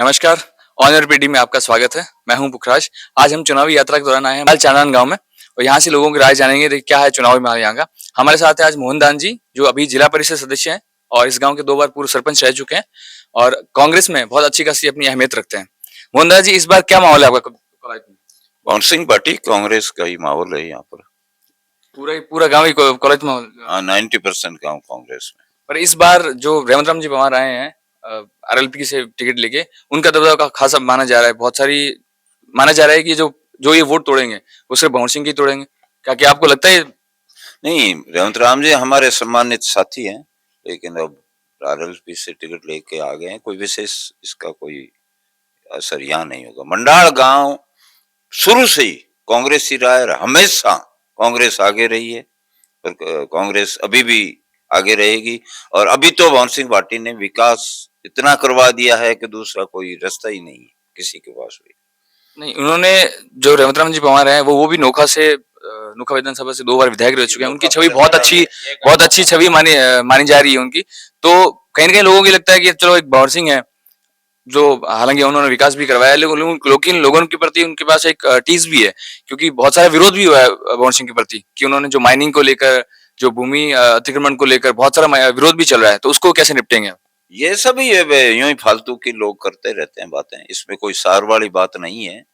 नमस्कार। Honour PD में आपका स्वागत है। मैं हूं पुखराज। आज हम चुनावी यात्रा के दौरान आए हैं चांदन गांव में और यहाँ से लोगों की राय जानेंगे कि क्या है चुनावी माहौल यहाँ का। हमारे साथ है आज मोहनदान जी, जो अभी जिला परिषद सदस्य हैं और इस गांव के 2 बार पूर्व सरपंच रह चुके हैं और कांग्रेस में बहुत अच्छी खासी अपनी अहमियत रखते हैं। मोहनदान जी, इस बार क्या माहौल है आपका कॉलेज में? बॉन्सिंग पार्टी कांग्रेस का ही माहौल है यहाँ पर। पूरा गाँव ही कॉलेज में? 90% गाँव कांग्रेस में। पर इस बार जो रेवंत राम जी पवार आए हैं आरएलपी से टिकट लेके, उनका दबदबा का खासा माना जा रहा है। बहुत सारी माना जा रहा है कि जो जो ये वोट तोड़ेंगे वो सिर्फ भवन सिंह की तोड़ेंगे। क्या आपको लगता है? नहीं, रेवंत राम जी हमारे सम्मानित साथी हैं, लेकिन अब आरएलपी से टिकट लेके आ गए हैं। कोई विशेष इसका कोई असर यहाँ नहीं होगा। मंडाल गांव शुरू से ही कांग्रेस ही रहा है, हमेशा कांग्रेस आगे रही है और कांग्रेस अभी भी आगे रहेगी। और अभी तो भवन सिंह भाटी ने विकास इतना करवा दिया है कि दूसरा कोई रास्ता ही नहीं है किसी के पास भी। नहीं, उन्होंने जो रेवंत राम जी पवार हैं वो भी नोखा से नोखा विधानसभा से 2 बार विधायक रह चुके हैं। उनकी छवि बहुत अच्छी छवि मानी जा रही है उनकी। तो कहीं ना कहीं लोगों की लगता है कि चलो एक भंवर सिंह है जो हालांकि उन्होंने विकास भी करवाया, लेकिन लोगों के प्रति उनके पास एक टीस भी है, क्योंकि बहुत सारा विरोध भी हुआ है भंवर सिंह के प्रति कि उन्होंने जो माइनिंग को लेकर, जो भूमि अतिक्रमण को लेकर बहुत सारा विरोध भी चल रहा है। तो उसको कैसे निपटेंगे? ये सभी यूं ही फालतू की लोग करते रहते हैं बातें, इसमें कोई सार वाली बात नहीं है।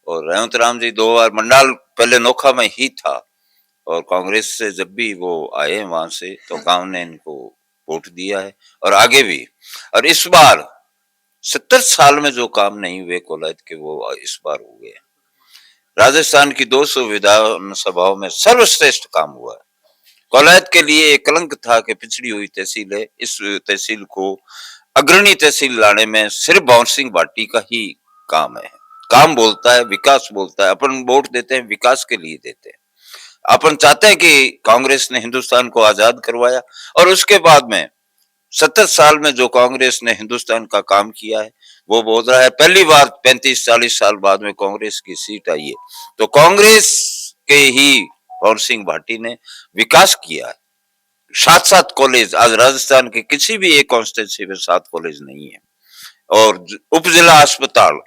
और रेवंत राम जी 2 बार मंडाल पहले नोखा में ही था और कांग्रेस से जब भी वो आए वहां से तो गांव ने इनको वोट दिया है और आगे भी। और इस बार 70 साल में जो काम नहीं हुए कोलायत के वो इस बार हो गए। राजस्थान की 200 विधानसभाओं में सर्वश्रेष्ठ काम हुआ है। कोलायत के लिए एक कलंक था कि पिछड़ी हुई तहसील है, इस तहसील को अग्रणी तहसील लाने में सिर्फ भवन सिंह भाटी का ही काम है। काम बोलता है, विकास बोलता है। अपन वोट देते हैं विकास के लिए देते हैं। अपन चाहते हैं कि कांग्रेस ने हिंदुस्तान को आजाद करवाया और उसके बाद में 70 साल में जो कांग्रेस ने हिंदुस्तान का काम किया है वो बोल रहा है। पहली बार 35-40 साल बाद में कांग्रेस की सीट आई है तो कांग्रेस के ही भवन सिंह भाटी ने विकास किया है। 7-7 कॉलेज आज राजस्थान के किसी भी एक कॉन्स्टिट्यूंसी में 7 कॉलेज नहीं है। और उप जिला अस्पताल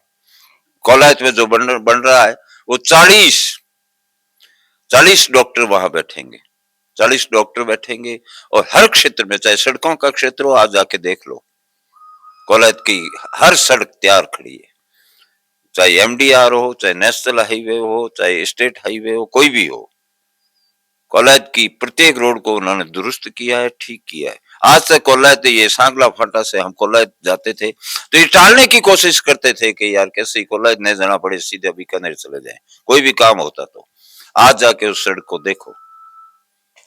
कोलायत में जो बन रहा है वो 40 डॉक्टर वहां बैठेंगे, 40 डॉक्टर बैठेंगे। और हर क्षेत्र में, चाहे सड़कों का क्षेत्र हो, आज जाके देख लो कोलायत की हर सड़क तैयार खड़ी है। चाहे एमडीआर हो, चाहे नेशनल हाईवे हो, चाहे स्टेट हाईवे हो, कोई भी हो, कोलायत की प्रत्येक रोड को उन्होंने दुरुस्त किया है, ठीक किया है। आज तक कोलायत ये सांगला फाटा से हम कोलायत जाते थे तो ये टालने की कोशिश करते थे कि यार कैसे कोलायत नहीं जाना पड़े, सीधे बीकानेर चले जाए, कोई भी काम होता तो। आज जाके उस सड़क को देखो,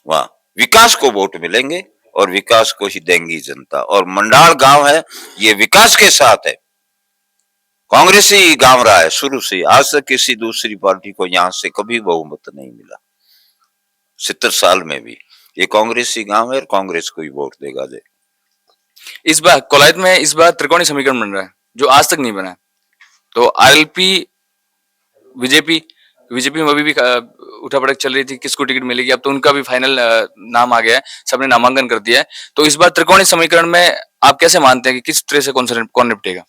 वहां विकास को वोट मिलेंगे और विकास को ही देंगी जनता। और मंडाल गांव है, ये विकास के साथ है। कांग्रेसी गांव रहा है शुरू से, आज तक किसी दूसरी पार्टी को यहां से कभी बहुमत नहीं मिला। 70 साल में भी ये कांग्रेसी गांव है और कांग्रेस को ही वोट देगा। जे इस बार कोलायत में इस बार त्रिकोणीय समीकरण बन रहा है जो आज तक नहीं बना है। तो आरएलपी, बीजेपी बीजेपी में अभी भी उठापटक चल रही थी किसको टिकट मिलेगी। अब तो उनका भी फाइनल नाम आ गया है, सबने नामांकन कर दिया है। तो इस बार त्रिकोणीय समीकरण में आप कैसे मानते हैं कि किस तरह से कौन निपटेगा?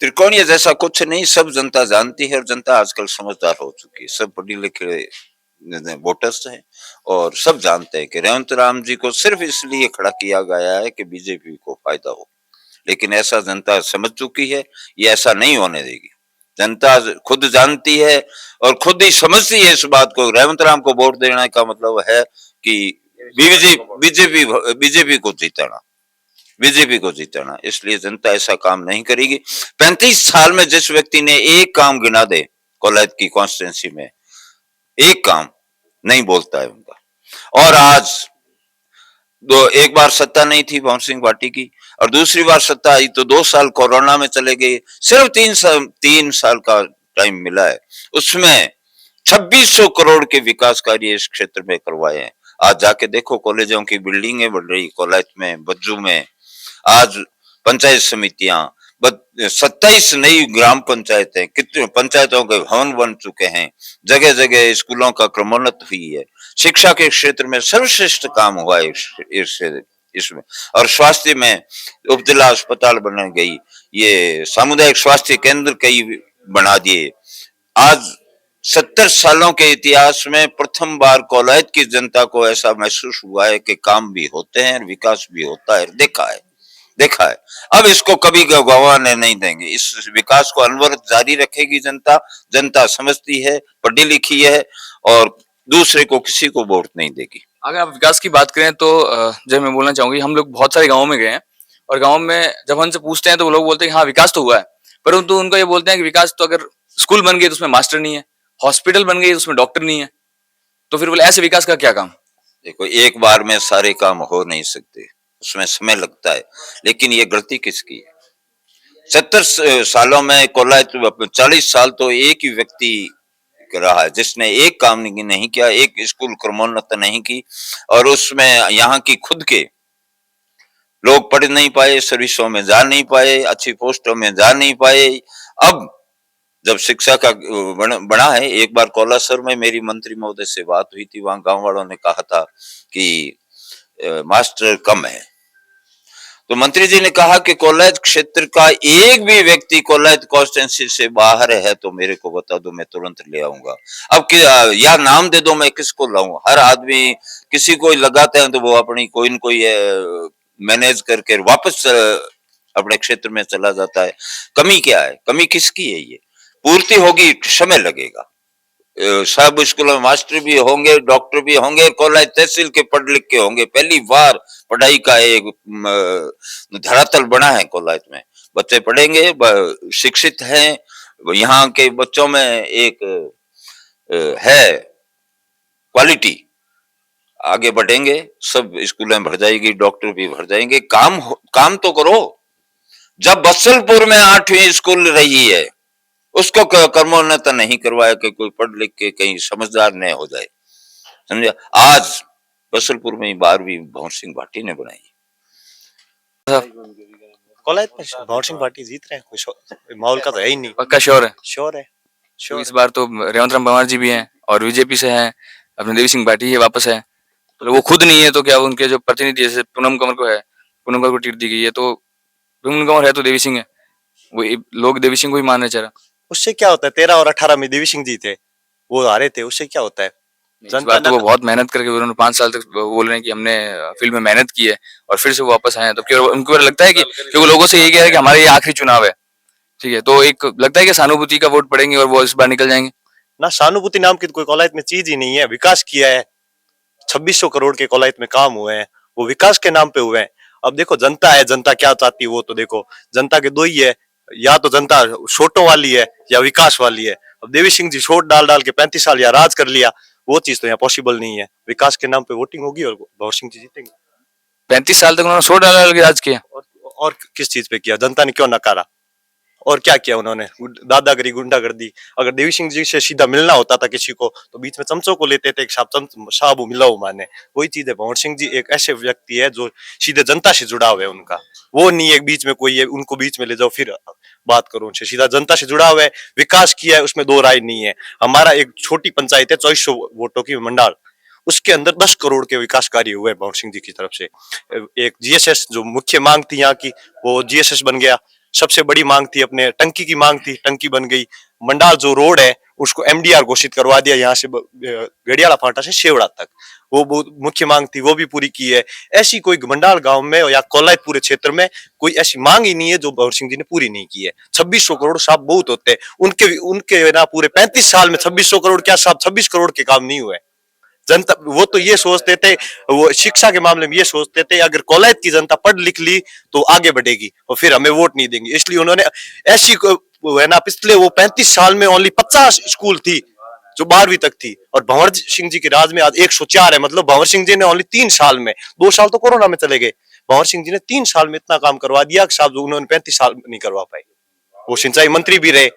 त्रिकोणीय जैसा कुछ नहीं, सब जनता जानती है और जनता आजकल समझदार हो चुकी है। सब पढ़े लिखे वोटर्स हैं और सब जानते हैं कि रेवंत राम जी को सिर्फ इसलिए खड़ा किया गया है कि बीजेपी को फायदा हो। लेकिन ऐसा जनता समझ चुकी है, ये ऐसा नहीं होने देगी। जनता खुद जानती है और खुद ही समझती है इस बात को। रेवंत राम को वोट देने का मतलब है कि बीजेपी बीजेपी को जीताना, बीजेपी को जीताना। इसलिए जनता ऐसा काम नहीं करेगी। 35 साल में जिस व्यक्ति ने एक काम गिना दे कोलायत की कॉन्स्टिट्यूंसी में, एक काम नहीं बोलता है उनका। और आज एक बार सत्ता नहीं थी भवन सिंह भाटी की और दूसरी बार सत्ता आई तो 2 साल कोरोना में चले गए। सिर्फ 3 साल का टाइम मिला है, उसमें 2600 करोड़ के विकास कार्य इस क्षेत्र में करवाए हैं। आज जाके देखो कॉलेजों की बिल्डिंगें बन रही कोलायत में, बज्जू में। आज पंचायत समितियां, 27 नई ग्राम पंचायतें, कितने पंचायतों के भवन बन चुके हैं। जगह जगह स्कूलों का क्रमोन्नत हुई है। शिक्षा के क्षेत्र में सर्वश्रेष्ठ काम हुआ है इसमें। और स्वास्थ्य में उपजिला अस्पताल बन गई। ये सामुदायिक स्वास्थ्य केंद्र कई बना दिए। आज 70 सालों के इतिहास में प्रथम बार कोलायत की जनता को ऐसा महसूस हुआ है कि काम भी होते हैं और विकास भी होता है। देखा है। अब इसको कभी गंवाने नहीं देंगे। इस विकास को अनवरत जारी रखेगी जनता। जनता समझती है, पढ़ी लिखी है और दूसरे को किसी को वोट नहीं देगी। अगर आप विकास की बात करें तो जब मैं बोलना चाहूंगी, हम लोग बहुत सारे गाँव में गए हैं और गाँव में जब हमसे पूछते हैं तो वो लोग बोलते हैं कि हाँ विकास तो हुआ है, परंतु उनको ये बोलते हैं कि विकास तो अगर स्कूल बन गई तो उसमें मास्टर नहीं है, हॉस्पिटल बन गई तो उसमें डॉक्टर नहीं है, तो फिर बोले ऐसे विकास का क्या काम। देखो, एक बार में सारे काम हो नहीं सकते, उसमें समय लगता है। लेकिन ये गलती किसकी है? 70 सालों में कोलायत 40 साल तो एक ही व्यक्ति रहा है जिसने एक काम नहीं किया, एक स्कूल क्रमोन्नत नहीं की और उसमें यहाँ की खुद के लोग पढ़ नहीं पाए, सर्विसों में जा नहीं पाए, अच्छी पोस्टों में जा नहीं पाए। अब जब शिक्षा का बना है, एक बार कोलासर में मेरी मंत्री महोदय से बात हुई थी, वहां गांव वालों ने कहा था कि मास्टर कम है, तो मंत्री जी ने कहा कि कोलायत क्षेत्र का एक भी व्यक्ति कोलायत कॉन्स्टिट्यूंसी से बाहर है तो मेरे को बता दो, मैं तुरंत ले आऊंगा। अब या नाम दे दो, मैं किसको लाऊं? हर आदमी किसी को लगाते हैं तो वो अपनी कोई न कोई मैनेज करके वापस अपने क्षेत्र में चला जाता है। कमी क्या है? कमी किसकी है? ये पूर्ति होगी, समय लगेगा। सब स्कूलों में मास्टर भी होंगे, डॉक्टर भी होंगे, कोलायत तहसील के पढ़ लिख के होंगे। पहली बार पढ़ाई का एक धरातल बना है कोलायत में। बच्चे पढ़ेंगे, शिक्षित हैं। यहाँ के बच्चों में एक है क्वालिटी, आगे बढ़ेंगे, सब स्कूलें भर जाएगी, डॉक्टर भी भर जाएंगे। काम तो करो। जब बसलपुर में 8वीं स्कूल रही है, उसको कर्मोन्नत नहीं करवाया कि कोई पढ़ लिख के कहीं समझदार न हो जाए, समझे? आज बसलपुर में 12वीं भंवर सिंह भाटी ने बनाई। कोलायत में भंवर सिंह भाटी जीत रहे हैं, कोई माहौल का तो है ही नहीं। पक्का श्योर है? श्योर है, तो श्योर। इस बार तो रेवंत राम पंवार जी भी हैं और बीजेपी से हैं, अपने देवी सिंह भाटी है वापस है, तो वो खुद नहीं है तो क्या उनके जो प्रतिनिधि जैसे पूनम कंवर को है, पूनम कंवर को टिकट दी गई है, तो पूनम कंवर है तो देवी सिंह है, वो लोग देवी सिंह को ही मान रहे चेहरा। उससे क्या होता है? 13 और 18 में देवी सिंह जी थे, वो हारे थे, उससे क्या होता है? इस बार तो वो बहुत मेहनत करके, उन्होंने 5 साल तक बोल रहे हैं कि हमने फील्ड में मेहनत की है और फिर से वो वापस आए हैं, तो क्यों उनको लगता है कि वो लोगों से यही कह रहे हैं कि हमारा ये आखिरी चुनाव है, ठीक है, तो एक लगता है कि सहानुभूति का वोट पड़ेंगे और वो इस बार निकल जाएंगे। ना सहानुभूति नाम की तो कोई कोलायत में चीज ही नहीं है। विकास किया है, 2600 करोड़ के कोलायत में काम हुए हैं, वो विकास के नाम पे हुए हैं। अब देखो जनता है, जनता क्या चाहती है वो तो देखो। जनता के दो ही है, या तो जनता शोटों वाली है या विकास वाली है। अब देवी सिंह जी शोट डाल डाल के 35 साल या राज कर लिया, वो चीज तो यहाँ पॉसिबल नहीं है। विकास के नाम पे वोटिंग होगी और भंवर सिंह जी जीतेंगे। 35 साल तक उन्होंने 100 डाला राज किया और किस चीज पे किया? जनता ने क्यों नकारा? और क्या किया उन्होंने? दादागिरी, गुंडागर्दी। अगर देवी सिंह जी से सीधा मिलना होता था किसी को तो बीच में चमचों को लेते थे, साहब मिलाओ माने। वही चीज है, भंवर सिंह जी एक ऐसे व्यक्ति है जो सीधे जनता से जुड़ाव है उनका। वो नहीं एक बीच में कोई है उनको बीच में ले जाओ फिर बात करो उनसे। सीधा जनता से जुड़ा हुआ है, विकास किया है, उसमें दो राय नहीं है। हमारा एक छोटी पंचायत है, 2400 वोटों की मंडाल, उसके अंदर 10 करोड़ के विकास कार्य हुए भंवर सिंह जी की तरफ से। एक जीएसएस जो मुख्य मांग थी यहाँ की, वो जीएसएस बन गया। सबसे बड़ी मांग थी अपने टंकी की मांग थी, टंकी बन गई। मंडाल जो रोड है उसको एमडीआर घोषित करवा दिया, यहाँ से गड़ियाला फाटा से शेवड़ा तक, वो बहुत मुख्य मांग थी, वो भी पूरी की है। ऐसी कोई मंडाल गांव में या कोलायत पूरे क्षेत्र में कोई ऐसी मांग ही नहीं है जो भंवर सिंह जी ने पूरी नहीं की है। 2600 करोड़ साहब बहुत होते हैं, उनके ना पूरे 35 साल में 2600 करोड़ क्या साहब, 26 करोड़ के काम नहीं हुए। जनता वो तो ये सोचते थे, वो शिक्षा के मामले में ये सोचते थे अगर कोलायत की जनता पढ़ लिख ली तो आगे बढ़ेगी और फिर हमें वोट नहीं देंगे। इसलिए उन्होंने ऐसी है ना, पिछले वो 35 साल में ओनली 50 स्कूल थी जो 12वीं तक थी, और भंवर सिंह जी के राज में आज 104 है। मतलब भंवर सिंह जी ने ओनली 3 साल में, 2 साल तो कोरोना में चले गए, भंवर सिंह जी ने 3 साल में इतना काम करवा दिया कि साहब उन्होंने 35 साल नहीं करवा पाए। वो सिंचाई मंत्री भी रहे,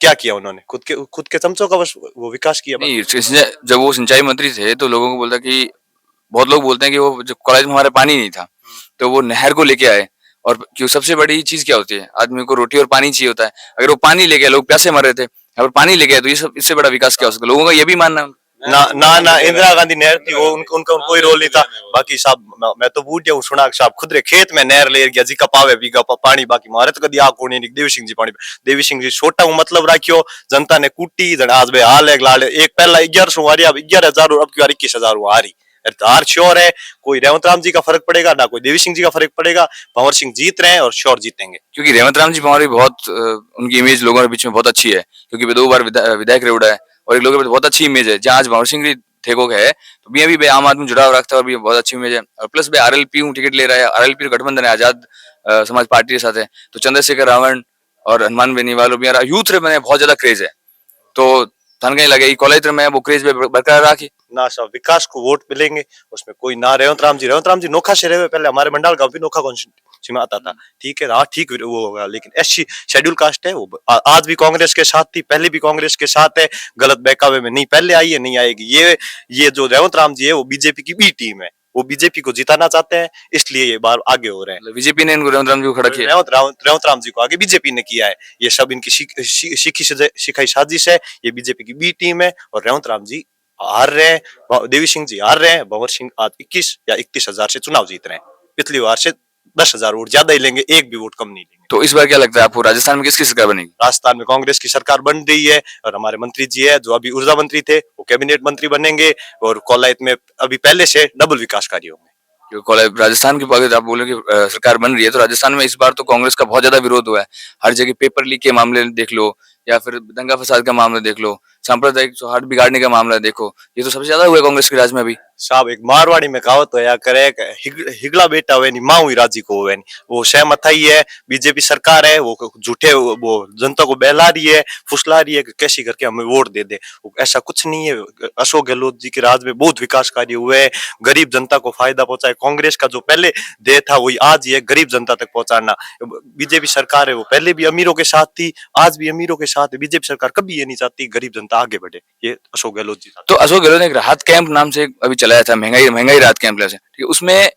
क्या किया उन्होंने? खुद के चमचों का बस वो विकास किया। नहीं, जब वो सिंचाई मंत्री थे तो लोगों को बोलता कि, बहुत लोग बोलते हैं कि वो जब कॉलेज में हमारे पानी नहीं था तो वो नहर को लेके आए, और क्यों सबसे बड़ी चीज क्या होती है, आदमी को रोटी और पानी चाहिए होता है। अगर वो पानी ले गए, लोग प्यासे मर रहे थे, अगर पानी ले गए तो ये सब, इससे बड़ा विकास क्या हो सकता है? लोगों का ये भी मानना है। ना इंदिरा गांधी नहर थी वो उनका कोई रोल नहीं था। बाकी साहब मैं तो बूढ़ हूँ सुना साहब खुद रे खेत में नहर ले गया जी का पावे बीघा पानी बाकी मारे तो कदी आ कोनी नहीं देवी सिंह जी पानी देवी सिंह जी छोटा हूँ मतलब राखियो जनता ने कूटी आज बे हाल एक लाल एक पहला 1100 आ रही अब 11,000 और अब की बार 21,000 आ रही हार श्योर है। कोई रेवंत राम जी का फर्क पड़ेगा ना कोई देवी सिंह जी का फर्क पड़ेगा। भंवर सिंह जीत रहे हैं और श्योर जीतेंगे क्योंकि रेवंत राम जी पवार भी बहुत उनकी इमेज लोगों के बीच में बहुत अच्छी है, क्योंकि वे 2 बार विधायक रह उड़ा है और एक लोगों के बीच बहुत अच्छी इमेज है। जहाँ आज भंवर सिंह ठेको है तो भी अभी आम आदमी जुड़ाव रखता है और भी बहुत अच्छी इमेज है। और प्लस भाई आरएलपी टिकट ले रहा है, आरएलपी गठबंधन है आजाद समाज पार्टी के साथ है, तो चंद्रशेखर रावण और हनुमान बेनीवाल यूथ रे में बहुत ज्यादा क्रेज है। तो थान कहीं लगे कॉलेज में वो क्रेज बरकरार राखी ना सब विकास को वोट मिलेंगे उसमें कोई ना रेवंत राम जी नोखा से रहे पहले हमारे मंडल गांव भी नोखा कॉन्स्टिट्यूंसी में आता था ठीक है हाँ ठीक वो होगा लेकिन एससी शेड्यूल कास्ट है वो आज भी कांग्रेस के साथ थी पहले भी कांग्रेस के साथ है गलत बहकावे में नहीं पहले आई है नहीं आएगी। ये जो रेवंत राम जी है वो बीजेपी की बी टीम है वो बीजेपी को जिताना चाहते हैं इसलिए ये बार आगे हो रहे हैं। बीजेपी ने इनको रेवंत राम जी को खड़ा किया, रेवंत राम जी को आगे बीजेपी ने किया है। ये सब इनकी सीखी सिखाई साजिश है। ये बीजेपी की बी टीम है और रेवंत राम जी हार रहे हैं देवी सिंह जी हार रहे हैं। भंवर सिंह आज 21 या 31,000 से चुनाव जीत रहे हैं। पिछली बार से 10,000 वोट ज्यादा ही लेंगे एक भी वोट कम नहीं लेंगे। तो इस बार क्या लगता है आपको राजस्थान में किसकी सरकार बनेगी? राजस्थान में कांग्रेस की सरकार बन रही है और हमारे मंत्री जी है जो अभी ऊर्जा मंत्री थे वो कैबिनेट मंत्री बनेंगे और कोलायत में अभी पहले से डबल विकास कार्य होंगे। राजस्थान की अगर आप बोले कि सरकार बन रही है तो राजस्थान में इस बार तो कांग्रेस का बहुत ज्यादा विरोध हुआ है। हर जगह पेपर लीक के मामले देख लो या फिर दंगा फसाद का मामला देख लो, सांप्रदायिक सौहार्द बिगाड़ने का मामला देखो, ये तो सबसे ज्यादा हुआ है कांग्रेस के राज में अभी। साहब एक मारवाड़ी में कहावत है या करे हिगला बेटा हुए नहीं माँ हुई राजी को हुए नहीं वो सहमत ही है। बीजेपी सरकार है वो झूठे वो जनता को बहला रही है फुसला रही है कि कैसी करके हमें वोट दे दे। ऐसा कुछ नहीं है। अशोक गहलोत जी के राज में बहुत विकास कार्य हुए हैं। गरीब जनता को फायदा पहुंचा है। कांग्रेस का जो पहले ध्येय था वही आज ही है गरीब जनता तक पहुंचाना। बीजेपी सरकार है वो पहले भी अमीरों के साथ थी आज भी अमीरों के साथ है। बीजेपी सरकार कभी ये नहीं चाहती गरीब जनता आगे बढ़े। ये अशोक गहलोत जी तो अशोक गहलोत ने एक राहत कैंप नाम से अभी चलाया था, महंगाई राहत कैंप ठीक है, उसमें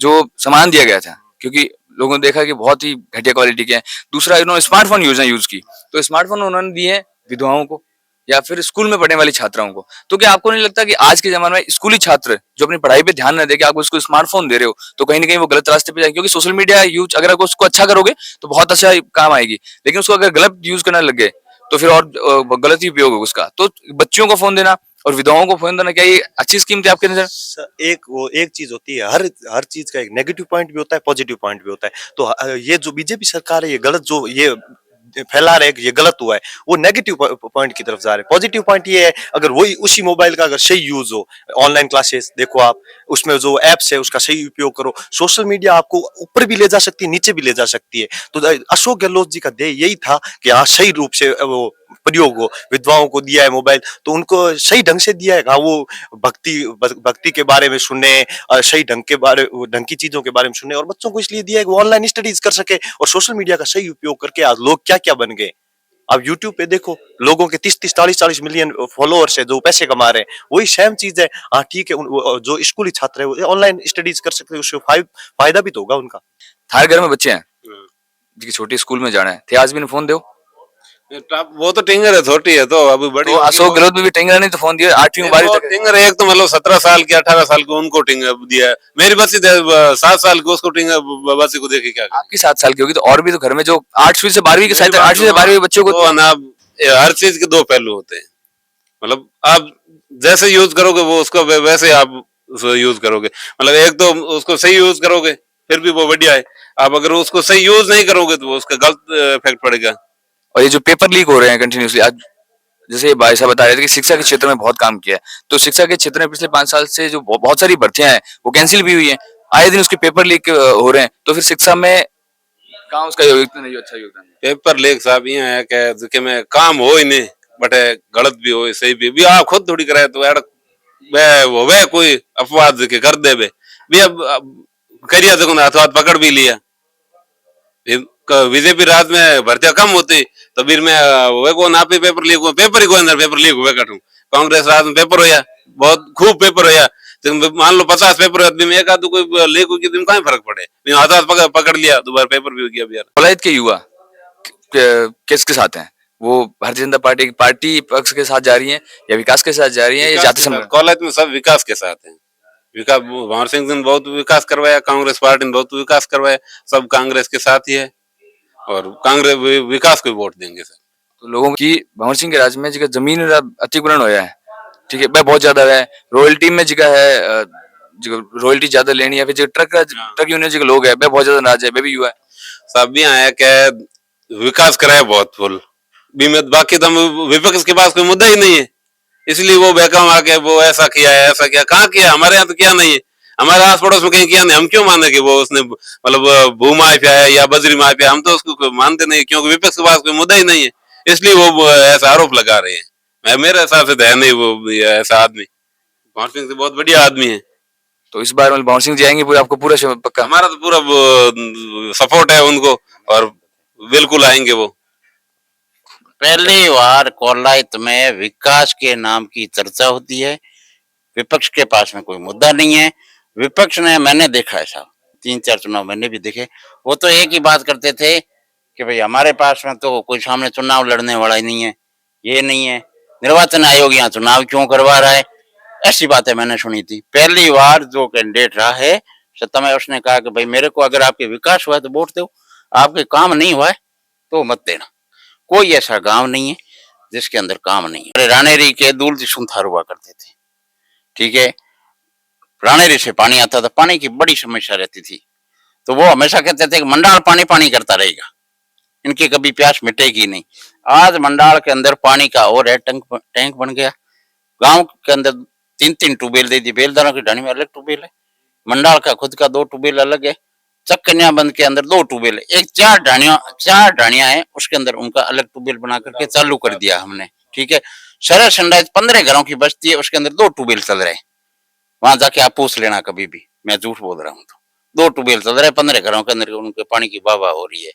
जो सामान दिया गया था क्योंकि लोगों ने देखा कि बहुत ही घटिया क्वालिटी के हैं। दूसरा इन्होंने स्मार्टफोन यूज की, तो स्मार्टफोन उन्होंने दिए विधवाओं को या फिर स्कूल में पढ़ने वाली छात्राओं को। तो क्या आपको नहीं लगता कि आज के जमाने में स्कूली छात्र जो अपनी पढ़ाई पे ध्यान न दे के आप उसको स्मार्टफोन दे रहे हो तो कहीं ना कहीं वो गलत रास्ते पे जाएंगे? क्योंकि सोशल मीडिया यूज अगर आप उसको अच्छा करोगे तो बहुत अच्छा काम आएगी, लेकिन उसको अगर गलत यूज करने लग गए तो फिर और गलत ही उपयोग होगा उसका। तो बच्चियों को फोन देना और विधवाओं को फोन देना क्या ये अच्छी स्कीम थी आपके नजर? एक चीज होती है हर चीज का एक नेगेटिव पॉइंट भी होता है पॉजिटिव पॉइंट भी होता है। तो ये जो बीजेपी सरकार है ये गलत जो ये फैला रहे ये गलत हुआ है वो नेगेटिव पॉइंट की तरफ जा रहे हैं। पॉजिटिव पॉइंट ये है अगर वही उसी मोबाइल का अगर सही यूज हो ऑनलाइन क्लासेस देखो आप उसमें जो एप्स है उसका सही उपयोग करो। सोशल मीडिया आपको ऊपर भी ले जा सकती है नीचे भी ले जा सकती है। तो अशोक गहलोत जी का ध्येय यही था कि हाँ सही रूप से वो प्रयोग हो। विधवाओं को दिया है मोबाइल तो उनको सही ढंग से दिया है। हाँ वो भक्ति के बारे में सुने सही ढंग की चीजों के बारे में सुने और बच्चों को इसलिए दिया है कि वो ऑनलाइन स्टडीज कर सके और सोशल मीडिया का सही उपयोग करके आज लोग क्या क्या बन गए। अब यूट्यूब पे देखो लोगों के 30-30 40-40 मिलियन फॉलोअर्स है जो पैसे कमा रहे हैं। वही सेम चीज है। हाँ ठीक है जो स्कूली छात्र है वो ऑनलाइन स्टडीज कर सकते हैं उससे फायदा भी तो होगा उनका। हर घर में बच्चे हैं जिनकी छोटी स्कूल में जाना है थे आज भी फोन दो वो तो टिंगर है छोटी है तो अभी बड़ी। तो अशोक गहलोत भी टिंगर नहीं तो फोन दिया 8वीं 12वीं तक टिंगर एक तो मतलब 17 साल की 18 साल की उनको टिंगर दिया है। मेरी बच्ची 7 साल की उसको टिंगर बच्ची को देखे क्या आपकी 7 साल की होगी तो और भी तो घर में जो 8वीं से 12वीं के शायद 8वीं से 12वीं बच्चों को तो ना हर चीज के 2 पहलू होते हैं। मतलब आप जैसे यूज करोगे वो उसको वैसे आप यूज करोगे। मतलब एक तो उसको सही यूज करोगे फिर भी वो बढ़िया है। आप अगर उसको सही यूज नहीं करोगे तो उसका गलत इफेक्ट पड़ेगा। और ये जो पेपर लीक हो रहे हैं कंटिन्यूसली आज जैसे भाई साहब बता रहे थे कि शिक्षा के क्षेत्र में बहुत काम किया है, तो शिक्षा के क्षेत्र में पिछले 5 साल से जो बहुत सारी भर्तियां हैं वो कैंसिल भी हुई हैं। आए दिन उसके पेपर लीक हो रहे हैं, तो फिर शिक्षा में कहाँ उसका योगदान नहीं अच्छा योगदान पेपर लीक साहब ये है कि मैं काम हो ही नहीं बटे गलत भी हो सही भी आप खुद थोड़ी कराए तो यार वे कोई अपवाद के कर दे भी अब करिया देखो ना हाथ पकड़ भी लिया। बीजेपी राज में भर्तियां कम होती तो फिर मैं वे को ना पेपर लीक पेपर ही को अंदर पेपर लीक हुए कटू। कांग्रेस राज में पेपर होया बहुत खूब पेपर होया मान लो 50 पेपर हुआ में एक आध कोई लीक हुई दिन कहीं फर्क पड़े हाथ पकड़ लिया दोबारा पेपर भी हो गया। कोलायत के युवा किसके साथ हैं? वो भारतीय जनता पार्टी पक्ष के साथ जा रही हैं या विकास के साथ जा रही हैं, ये जाति समय कॉलेज में सब विकास के साथ हैं। विकास, भंवर सिंह ने बहुत विकास करवाया, कांग्रेस पार्टी ने बहुत विकास करवाया, सब कांग्रेस के साथ ही है और कांग्रेस विकास को वोट देंगे सर। तो लोगों की भंवर सिंह के राज में जिका जमीन रा अतिक्रमण होया है, ठीक है, वह बहुत ज्यादा है। रॉयल्टी में जिका है जो रॉयल्टी ज्यादा लेनी है, फिर जो ट्रक यूनियन जो लोग है वह बहुत ज्यादा नाराज है, वह भी युवा है। सब भी आया क्या विकास कराया बहुत फुल बीमेत, बाकी तो विपक्ष के पास कोई मुद्दा ही नहीं है, इसलिए वो बेकम आके वो ऐसा किया है ऐसा किया, कहाँ किया, हमारे यहाँ तो क्या नहीं है, हमारे आस पड़ोस में कहीं किया नहीं, हम क्यों माने कि वो उसने मतलब भू माफिया है या बजरी माफिया, हम तो उसको मानते नहीं क्योंकि विपक्ष के पास कोई मुद्दा ही नहीं है, इसलिए वो ऐसा आरोप लगा रहे हैं। मेरे हिसाब से तो है नहीं वो ऐसा आदमी, भंवर सिंह से बहुत बढ़िया आदमी है। तो इस बार मतलब भंवर सिंह जी आएंगे पूरा, आपको पूरा पक्का? हमारा तो पूरा सपोर्ट है उनको और बिल्कुल आएंगे वो। पहली बार कोलायत में विकास के नाम की चर्चा होती है, विपक्ष के पास में कोई मुद्दा नहीं है। विपक्ष ने, मैंने देखा है साहब, 3-4 चुनाव मैंने भी देखे, वो तो एक ही बात करते थे कि भाई हमारे पास में तो कोई सामने चुनाव लड़ने वाला ही नहीं है, ये नहीं है, निर्वाचन आयोग यहाँ चुनाव क्यों करवा रहा है, ऐसी बातें मैंने सुनी थी। पहली बार जो कैंडिडेट रहा है सत्ता में, उसने कहा कि भाई मेरे को अगर आपके विकास हुआ है तो वोट दो, आपके काम नहीं हुआ है तो मत देना। कोई ऐसा गांव नहीं है जिसके अंदर काम नहीं है। रानेरी के दूल्जी सुनथार हुआ करते थे, ठीक है, रानेरी से पानी आता था, पानी की बड़ी समस्या रहती थी, तो वो हमेशा कहते थे कि मंडाल पानी पानी करता रहेगा, इनकी कभी प्यास मिटेगी नहीं। आज मंडाल के अंदर पानी का और है, टैंक बन गया, गांव के अंदर 3-3 ट्यूबवेल दे दी, बेलदारों की ढाणी में अलग ट्यूबवेल है, मंडाल का खुद का 2 ट्यूबवेल अलग है, चक्कन्या बंद के अंदर 2 ट्यूबवेल, एक 4 ढाणियां हैं, उसके अंदर उनका अलग ट्यूबवेल बना करके चालू कर दिया हमने, ठीक है। सरस संडाइज 15 घरों की बस्ती है, उसके अंदर 2 ट्यूबवेल चल रहे हैं, वहां जाके आप पूछ लेना कभी भी, मैं झूठ बोल रहा हूँ तो। 2 ट्यूबवेल चल रहे हैं 15 घरों के अंदर, उनके पानी की वाह हो रही है,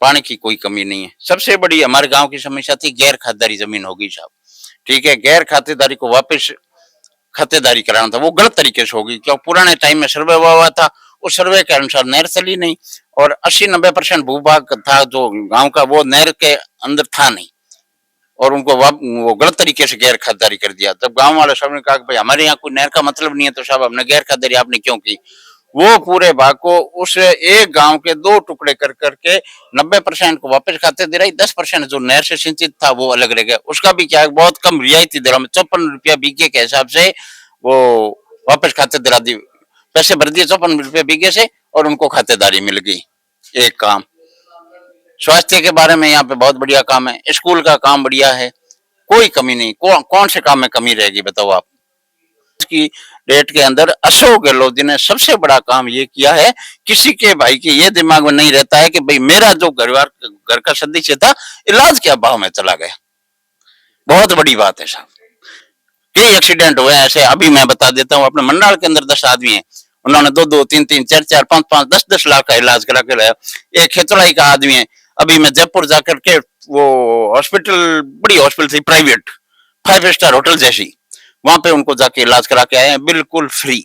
पानी की कोई कमी नहीं है। सबसे बड़ी हमारे गांव की समस्या थी गैर खातेदारी जमीन होगी साहब, ठीक है, गैर खातेदारी को वापस खातेदारी कराना था, वो गलत तरीके से होगी, क्योंकि पुराने टाइम में सर्वे हुआ था, उस सर्वे के अनुसार नहर चली नहीं और 80-90% भूभाग था जो गांव का, वो नहर के अंदर था नहीं और उनको वो गलत तरीके से गैर खातेदारी कर दिया। तब गांव वाले सब ने कहा कि भाई हमारे यहाँ कोई नहर का मतलब नहीं है, तो साहब हमने गैर खातेदारी आपने क्यों की। वो पूरे भाग को उस एक गांव के 2 टुकड़े कर करके 90% को वापस खाते दे रही, 10% जो नहर से सिंचित था वो अलग रह गया, उसका भी क्या बहुत कम रियायती दरों में 54 रुपया बीघे के हिसाब से वो वापस खाते दिला दी, पैसे भर दिए 54 रुपये बीघे से और उनको खातेदारी मिल गई। एक काम स्वास्थ्य के बारे में यहाँ पे बहुत बढ़िया काम है, स्कूल का काम बढ़िया है, कोई कमी नहीं। कौन से काम में कमी रहेगी बताओ आप। की डेट के अंदर अशोक गहलोत जी ने सबसे बड़ा काम ये किया है, किसी के भाई के ये दिमाग में नहीं रहता है कि भाई मेरा जो घर का सदस्य था इलाज क्या भाव में चला गया। बहुत बड़ी बात है साहब, कई एक्सीडेंट हुए ऐसे, अभी मैं बता देता हूँ, अपने मंडल के अंदर 10 आदमी हैं, उन्होंने 2-2, 3-3, 4-4, 5-5, 10-10 लाख का इलाज करा के लाया। एक खेतलाई का आदमी है, अभी मैं जयपुर जाकर के वो हॉस्पिटल, बड़ी हॉस्पिटल थी प्राइवेट, 5 स्टार होटल जैसी, वहां पे उनको जाके इलाज करा के आए हैं बिल्कुल फ्री।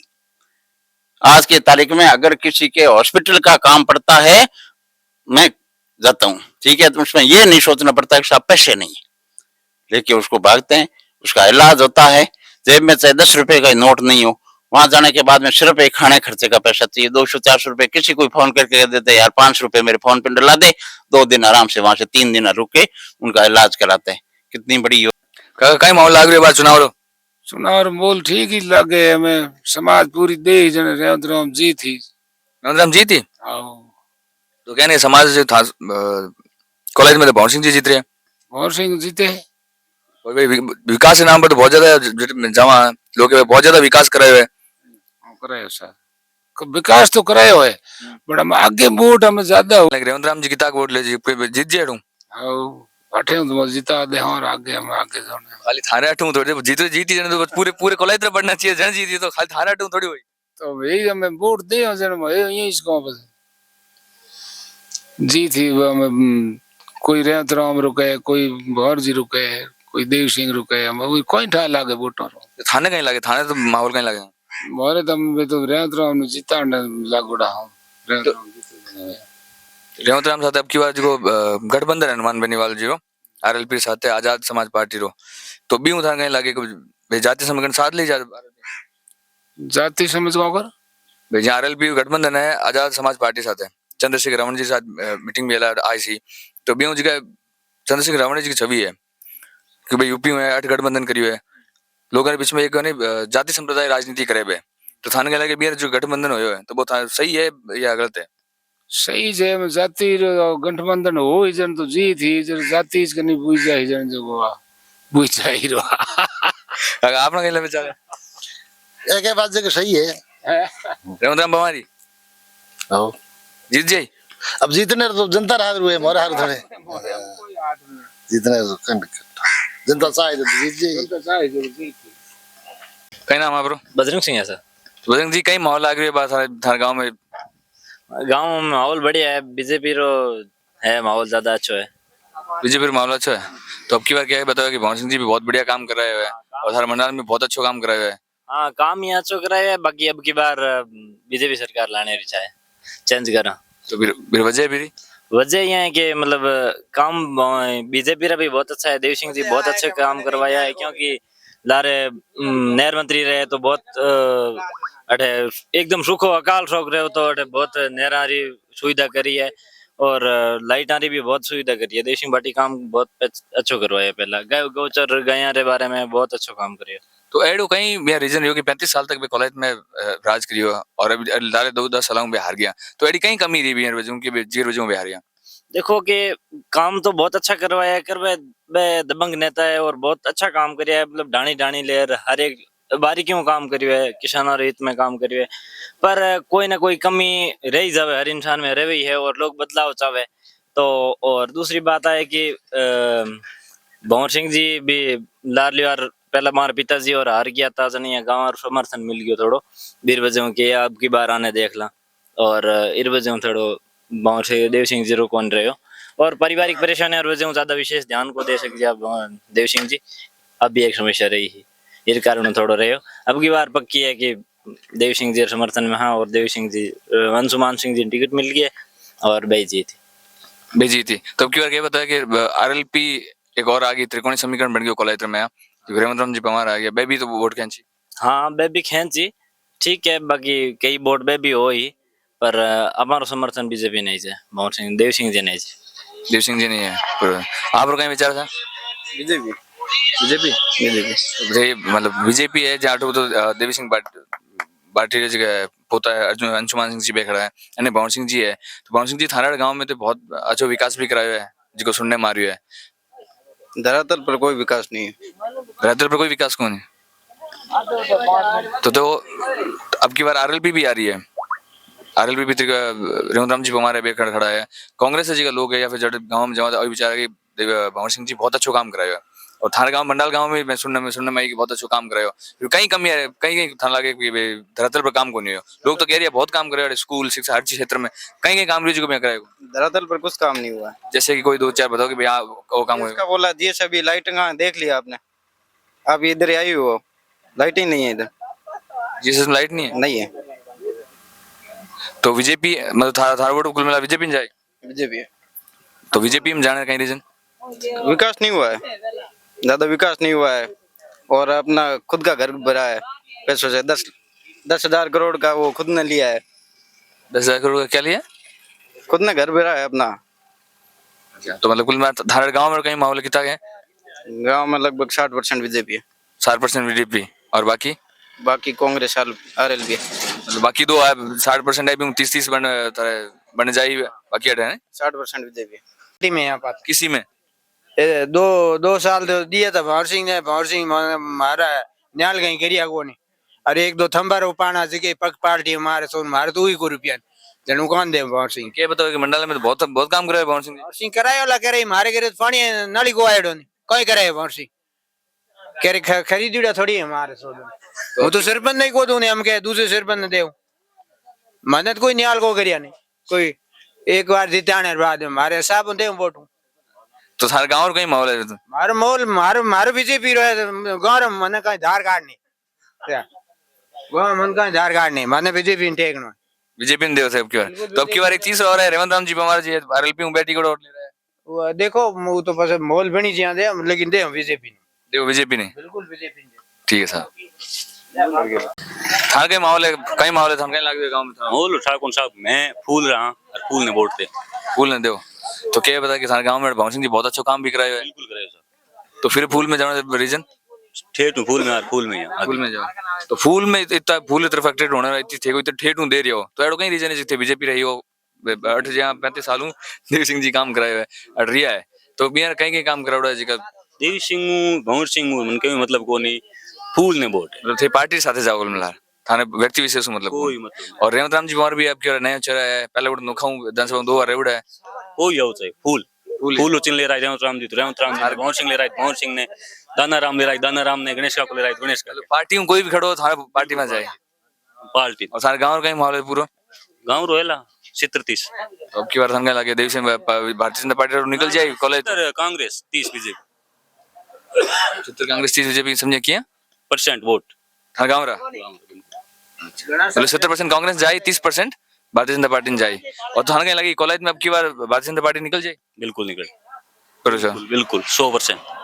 आज के तारीख में अगर किसी के हॉस्पिटल का काम पड़ता है, मैं जाता हूँ, ठीक है, तो उसमें ये नहीं सोचना पड़ता है कि साहब पैसे नहीं, लेकिन उसको भागते हैं, उसका इलाज होता है, जेब में चाहे 10 रुपए का नोट नहीं हो, वहां जाने के बाद में सिर्फ एक खाने खर्चे का पैसा चाहिए, 200-400 रुपए, किसी को फोन करके देते यार 5 रुपए मेरे फोन पे डला दे, 2 दिन आराम से वहां से 3 दिन रुक के उनका इलाज कराते हैं। कितनी बड़ी कई माहौल लाग रही है चुनाव रो? चुनाव मोल ठीक ही लगे, हमें समाज पूरी देश जने रेवंत राम जी थी, रेवंत राम जी थी, आओ तो क्या नहीं समाज जो था कॉलेज में तो भंवर सिंह जी जीत रहे हैं, भंवर सिंह जीते हैं, और भाई विकास के नाम पर तो बहुत ज्यादा जमा लोग बहुत ज्यादा विकास कराए हुए, करायो सर विकास तो करायो है, बट हम आगे वोट हमें ज्यादा हो रेवंत राम जी किता वोट ले जी जीत जेड़ू अठे तो जिता दे और आगे हम आगे जाने खाली थारे अठू थोड़ी जीती जने तो पूरे पूरे कॉलेज में बढ़ना चाहिए, जन जीती तो खाली थारे अठू थोड़ी हुई, तो यही हमें वोट दे जन यही इसको बस जी थी। हमें कोई रेवंत राम रुके, कोई भंवर जी रुके, कोई देव सिंह रुके, हम कोई ठा लागे वोटों थाने कहीं लगे, थाने तो माहौल कहीं लगे मारे तो रेवंत राम जीता लागूड़ा हूँ, रेवंत राम साहब अब की बार जो गठबंधन हनुमान बेनीवाल जी आरएलपी साथ है आजाद समाज पार्टी रो तो भी उठा कहीं लगे कि जाति समीकरण साथ ले जा जाति समझ को कर भाई जहाँ आरएलपी गठबंधन है आजाद समाज पार्टी साथ है चंद्रशेखर रमन जी साथ मीटिंग भी आई सी तो भी जगह चंद्रशेखर रमन जी की छवि है कि भाई यूपी में 8 गठबंधन करियो है लोगों के बीच में एक जाति संप्रदाय राजनीति करे बे तो थाने के लगे भी जो गठबंधन हो है तो वो सही है या गलत है सही जे जाति रो गठबंधन हो ही जन तो जी थी जन जाति के नहीं बुझ जाए जन जो गोवा बुझ जाए रो अगर आपने कहीं विचार एक है बात जगह सही है। रेवंत राम पवार आओ जीत जाए अब जीतने तो जनता हार हुए मोर हार थोड़े जीतने तो जनता चाहे तो जीत जाए। कहीं नाम आप बजरंग सिंह है सर। बजरंग जी कई माहौल लाग रही है बात थारे गांव में गांव में माहौल बढ़िया है, बीजेपी रो है माहौल ज्यादा अच्छा है। बीजेपी मामला अच्छा है तो अब की बार क्या है बताओ कि भवन सिंह जी भी बहुत बढ़िया काम कर रहे हैं और हर मंडल में बहुत अच्छा काम कर रहे हैं हाँ काम ही अच्छा कराया है, बाकी अब की बार बीजेपी सरकार लाने रही चाहे चेंज करा तो फिर वजह भी वजह यह है कि मतलब काम बीजेपी रा भी बहुत अच्छा है, देव सिंह जी बहुत अच्छे काम करवाया है क्योंकि लारे नहर मंत्री रहे तो बहुत अठे एकदम सूखो अकाल शोक रहे हो तो अठे बहुत नहरारी सुविधा करी है और लाइट आरी भी बहुत सुविधा करी है। देव सिंह भाटी काम बहुत अच्छो करवाया पहला गौचर गया रे बारे में बहुत अच्छा काम करियो तो एडो कहीं मेरा रीजन यो कि 35 साल तक मैं कॉलेज में राज करियो और अभी लारे 2-10 सालों में हार गया तो एडी कहीं कमी रही है वजह की जीर वजह में हार गया। देखो कि काम तो बहुत अच्छा करवाया है करवे दबंग नेता है और बहुत अच्छा काम करिया है, मतलब डाणी डाणी लेर हर एक बारीकियों काम करियो है, किसानों रे हित में काम करियो है, पर कोई ना कोई कमी रही जावे हर इंसान में रही है और लोग बदलाव चाहे तो। और दूसरी बात है कि भंवर सिंह जी भी लारली बार पहला मार पिताजी और हार गया था जनिया गाँव समर्थन मिल गयो थोड़ो बीर वजह के अब की बार आने देख ला और इर वजह थोड़ो भंवर से देव सिंह जी रो कौन रहे हो और पारिवारिक परेशानी और वजह ज्यादा विशेष ध्यान को दे सके आप देव सिंह जी अब भी एक समस्या रही है इस कारण थोड़ो रहे हो। अब की बार पक्की है कि देव सिंह जी समर्थन में हाँ और देव सिंह जी अंशुमान सिंह जी टिकट मिल गया और बेजी थी तो अब की बार क्या बताया कि आरएलपी एक और आगे त्रिकोणीय समीकरण बन गया कोलाइत्र में रेवंत राम जी पवार आ गया बेबी तो वोट खेची हाँ बेबी खेची ठीक है बाकी कई वोट बेबी हो ही पर हमारो समर्थन बीजेपी नहीं है भंवर सिंह देव सिंह जी नहीं है देव सिंह जी नहीं है पर आप कहीं विचार था बीजेपी मतलब बीजेपी है जहाँ तो देवी सिंह बाटी जगह पोता है अर्जुन अंशुमान सिंह जी भी खड़ा है यानी भंवर सिंह जी है तो भंवर सिंह जी थानाड़ गांव में तो बहुत अच्छा विकास भी करायो है जिसको सुनने मारियो है धरातल पर कोई विकास नहीं है। धरातल पर कोई विकास कौन है तो अब की बार आरएलपी भी आ रही है आरएलपी भी रेवंत राम जी पवार है खड़ा है कांग्रेस से जगह लोग है या फिर जब गाँव में जमा अभी विचार कि भंवर सिंह जी बहुत अच्छा काम करायो है और थाना गांव मंडल गांव में मैं सुनने में आई कि बहुत अच्छा काम करायो फिर कहीं कमी है कहीं थाना लगे कि धरातल पर काम को नहीं हो लोग तो कह रहे हैं बहुत काम करे स्कूल शिक्षा हर चीज क्षेत्र में कहीं काम रही को मैं कराएगा धरातल पर कुछ काम नहीं हुआ है। जैसे कि कोई 2-4 बताओ कि भैया वो काम इसका बोला जी सभी लाइट देख लिया आपने आप इधर आई हो लाइट ही नहीं है इधर जिस लाइट नहीं है तो बीजेपी मतलब थारा वोट कुल मिला बीजेपी में जाए बीजेपी तो बीजेपी में जाने का कहीं रीजन विकास नहीं हुआ है, ज्यादा विकास नहीं हुआ है और अपना खुद का घर भरा है पैसों से 10,000 करोड़ का वो खुद ने लिया है। 10,000 करोड़ का क्या लिया खुद ने घर भरा है अपना। तो मतलब कुल धारण गांव में कहीं माहौल कितना है गांव में लगभग 60% बीजेपी है 60% बीजेपी और बाकी कांग्रेस आरएलपी मतलब बाकी 60% है 30-30 बन जाए बाकी 60% बीजेपी में यहाँ पर किसी में दो साल तो दिया था भंवर सिंह मारा न्याल कहीं करिया को नहीं अरे 1-2 थंबा रो पाना जगह पक पार्टी मारे सोन मारे तो ही को रुपया जनू कौन दे भंवर सिंह क्या बताओ कि मंडल में तो बहुत काम कराया भंवर सिंह कराए वाला करे मारे करे पानी नाली को आयो नहीं कोई करे भंवर सिंह करे खरीदी थोड़ी है मारे सो वो तो सरपंच नहीं को दूने हम के दूसरे सरपंच ने देव मदद कोई न्याल को करिया नहीं कोई एक बार जिताने बाद मारे साहब दे वोट तो सारे गांव कहीं माहौल है मारो मोल मारो बीजेपी रो गांव मन कहीं धार कार्ड नहीं गांव मन कहीं धार कार्ड नहीं माने बीजेपी टेकनो बीजेपी ने देव साहब की बार तो अब की बार एक चीज और है रेवंत राम जी पवार जी आरएलपी में बैठी को वोट ले रहा है वो देखो वो तो बस मोल बनी जिया दे लेकिन दे हम बीजेपी ने देखो बीजेपी ने, बिल्कुल बीजेपी ने ठीक है साहब। थाने के माहौल है, कई माहौल है थाने के लागे गांव में था बोल ठाकुर साहब मैं फूल रहा और फूल ने वोट दे फूल ने दो। तो क्या बता कि थाने गांव में भवन सिंह जी बहुत अच्छा काम भी कराए हुए हैं, बिल्कुल करे सर तो फिर फूल में जाना रीजन, ठेठ में फूल में और फूल में ही फूल में जाओ। तो फूल में इतना फूल तरफ अट्रैक्ट होने वाला इतनी थे को इतना ठेठ दे रही हो तो एडो कहीं रीजन है जिथे बीजेपी रही हो 8 या 35 सालों देव सिंह जी काम कराए हुए अट रिया है तो बिहार कहीं कहीं काम करावड़ा है जी का देवी सिंह भंवर सिंह मन के मतलब को नहीं फूल ने वोट है मतलब थे पार्टी साथे जाओ मिला थाने व्यक्ति विशेष मतलब कोई मतलब और रेवंत राम जी पवार भी आपके नया चेहरा है, पहले वो नोखा विधानसभा 2 बार रेवड़ा है, कोई आओ चाहिए फूल फूल फूल चिन्ह ले रहा है रेवंत राम जी तो रेवंत राम जी भंवर सिंह ले रहा है भंवर सिंह ने दाना राम ले रहा है दाना राम ने गणेश का को ले रहा है गणेश का पार्टी में कोई भी खड़ो थाने पार्टी में जाए पार्टी और सारे गांव कहीं माहौल है पूरा। गांव रोएला 37 तो अब की बार थाने लगे देव सिंह भारतीय जनता पार्टी निकल जाए कॉलेज कांग्रेस 30 बीजेपी चित्र कांग्रेस 30 बीजेपी समझे किया % वोट थाने गांव रहा चलो 70% कांग्रेस जाए 30% भारतीय जनता पार्टी में जाए और थाने कहीं लगी कॉलेज में अब की बार भारतीय जनता पार्टी निकल जाए बिल्कुल निकल करो सर बिल्कुल 100%